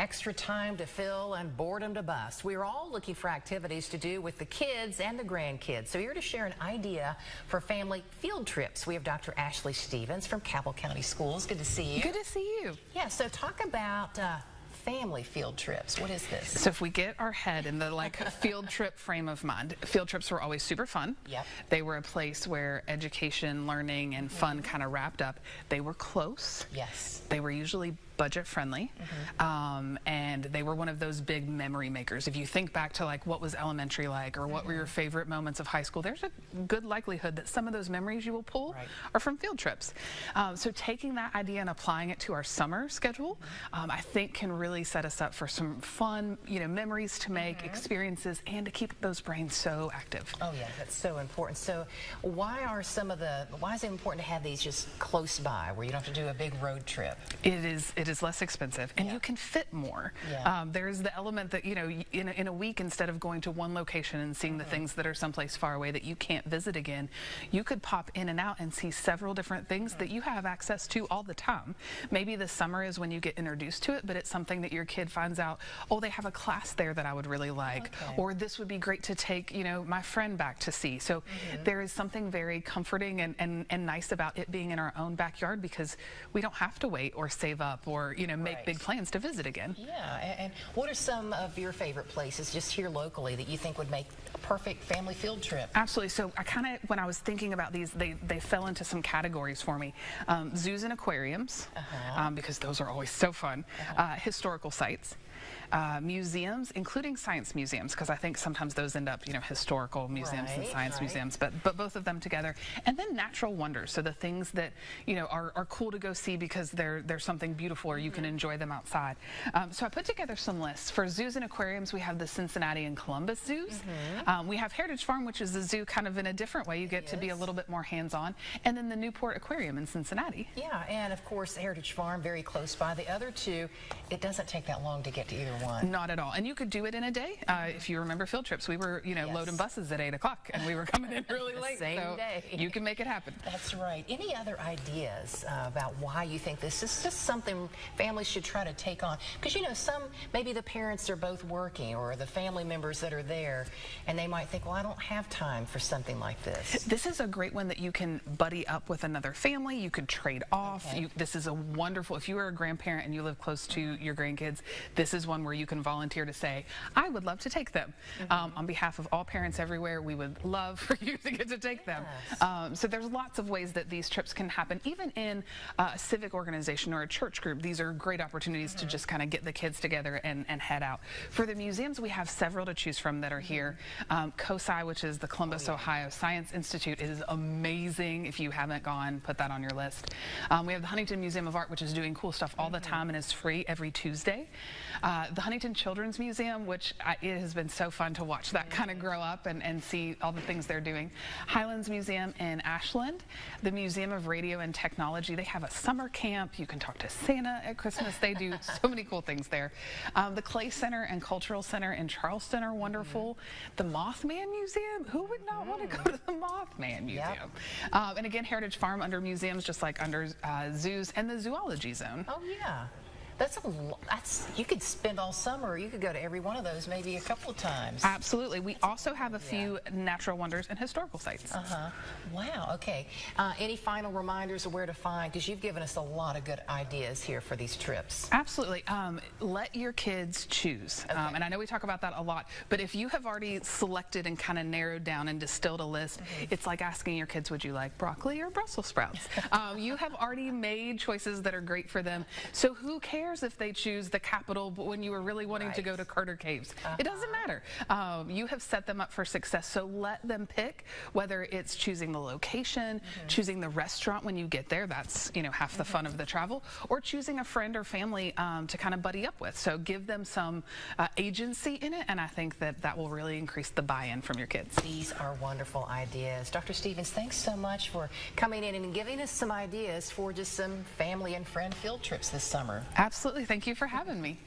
extra time to fill and boredom to bust. We are all looking for activities to do with the kids and the grandkids. So here to share an idea for family field trips, we have Dr. Ashley Stevens from Cabell County Schools. Good to see you. Good to see you. Yeah, so talk about family field trips. What is this? So if we get our head in the field trip frame of mind, field trips were always super fun. Yep. They were a place where education, learning, and fun kind of wrapped up. They were close. Yes. They were usually budget friendly, and they were one of those big memory makers. If you think back to what was elementary like, or what were your favorite moments of high school, there's a good likelihood that some of those memories you will pull are from field trips. So taking that idea and applying it to our summer schedule, I think can really set us up for some fun, memories to make, experiences, and to keep those brains so active. Oh yeah, that's so important. So why is it important to have these just close by, where you don't have to do a big road trip? It is less expensive, and you can fit more. There's the element that, in a week, instead of going to one location and seeing the things that are someplace far away that you can't visit again, you could pop in and out and see several different things that you have access to all the time. Maybe the summer is when you get introduced to it, but it's something that your kid finds out, oh, they have a class there that I would really like, or this would be great to take, my friend back to see. So there is something very comforting and nice about it being in our own backyard, because we don't have to wait or save up or make big plans to visit again. Yeah, and what are some of your favorite places just here locally that you think would make a perfect family field trip? Absolutely. So when I was thinking about these, they fell into some categories for me. Zoos and aquariums, because those are always so fun. Historical sites. Museums, including science museums, because I think sometimes those end up, historical museums and science museums, but both of them together. And then natural wonders, so the things that, are cool to go see because they're something beautiful, or you can enjoy them outside. So I put together some lists. For zoos and aquariums, we have the Cincinnati and Columbus zoos. We have Heritage Farm, which is a zoo kind of in a different way. You get to be a little bit more hands-on. And then the Newport Aquarium in Cincinnati. Yeah, and of course, Heritage Farm, very close by. The other two, it doesn't take that long to get to either one. Not at all. And you could do it in a day. If you remember field trips, we were, loading buses at 8 o'clock, and we were coming in really late. Same day. You can make it happen. That's right. Any other ideas about why you think this is just something families should try to take on? Because, maybe the parents are both working, or the family members that are there, and they might think, well, I don't have time for something like this. This is a great one that you can buddy up with another family. You could trade off. This is a wonderful, if you are a grandparent and you live close to your grandkids, this is one where you can volunteer to say, I would love to take them. On behalf of all parents everywhere, we would love for you to get to take them. So there's lots of ways that these trips can happen. Even in a civic organization or a church group, these are great opportunities to just kind of get the kids together and head out. For the museums, we have several to choose from that are here. COSI, which is the Columbus, Ohio Science Institute, is amazing. If you haven't gone, put that on your list. We have the Huntington Museum of Art, which is doing cool stuff all the time and is free every Tuesday. The Huntington Children's Museum, which it has been so fun to watch that kind of grow up and see all the things they're doing. Highlands Museum in Ashland, the Museum of Radio and Technology, they have a summer camp. You can talk to Santa at Christmas. They do so many cool things there. The Clay Center and Cultural Center in Charleston are wonderful. The Mothman Museum, who would not want to go to the Mothman Museum? And again, Heritage Farm under museums, just like under zoos, and the Zoology Zone. Oh yeah. You could spend all summer, or you could go to every one of those maybe a couple of times. Absolutely. We also have a few natural wonders and historical sites. Wow, okay. Any final reminders of where to find, because you've given us a lot of good ideas here for these trips. Absolutely. Let your kids choose. And I know we talk about that a lot, but if you have already selected and kind of narrowed down and distilled a list, it's like asking your kids, would you like broccoli or Brussels sprouts? You have already made choices that are great for them. So who cares if they choose the Capitol but when you were really wanting to go to Carter Caves? It doesn't matter. You have set them up for success, so let them pick, whether it's choosing the location, choosing the restaurant when you get there, that's half the fun of the travel, or choosing a friend or family to kind of buddy up with. So give them some agency in it, and I think that will really increase the buy-in from your kids. These are wonderful ideas. Dr. Stevens, thanks so much for coming in and giving us some ideas for just some family and friend field trips this summer. Absolutely. Thank you for having me.